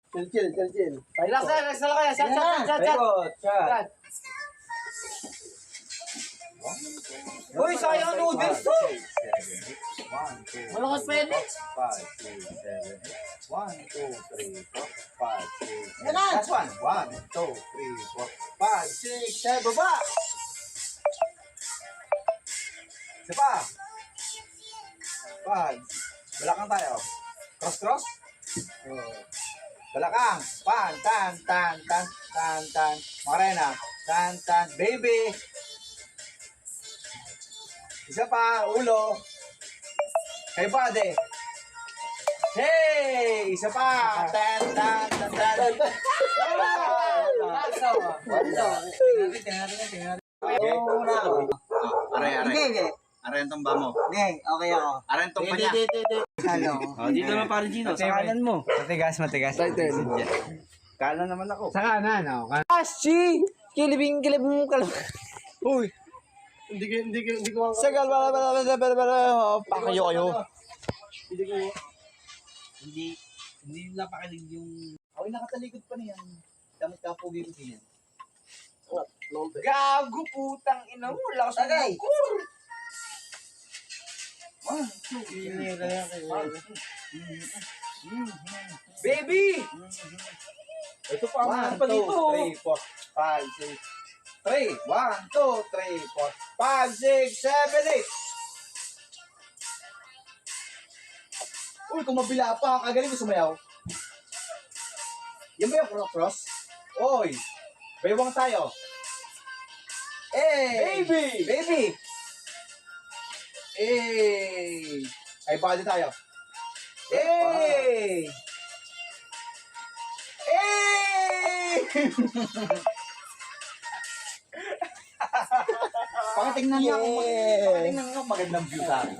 Chill. Relax na lang kayo. Shot. Uy, sayang noodles to. Malakas pa yan eh. 5, 6, 7, 8. 1, 2, 3, 4, 5, 6, 7. Yan na. Last one. 1, 2, 3, 4, 5, 6, 7. Baba. Isa pa. 5. Balakang tayo. Cross. Balakang. Tan. Makarena. Tan. Baby. Isa pa. Ulo. Kay body. Hey! Isa pa. Tan. Tingnan natin. Aray. Hindi. Aray ang tumba mo. Okay ako. Aray ang tumba niya. Ano? Dito naman pare Gino, sa kanan mo. Matigas. Kanan naman ako. Sa kanan, ako. Aschi! Kilibing mo kalab. Uy! Hindi ko Sagal, pakayo kayo. Hindi napakilig yung... Ako'y nakatalikod pa niyan. Damit ka pogi ko siya. Gago putang ina mo. Lakas ng Tagay. bukur. 1, 2, Baby! ito pa ang pa dito. 1, 2, 3, 4, 5, 6. 3. 1, 2, 3, 4, 5, 6, 7, 8. Uy, kung mabila pa, kagaling mo sumayaw. Yan ba yung cross? Oy, baywang tayo. Baby! Ay, bali tayo. Pakitingnan nga kung magandang view sa akin.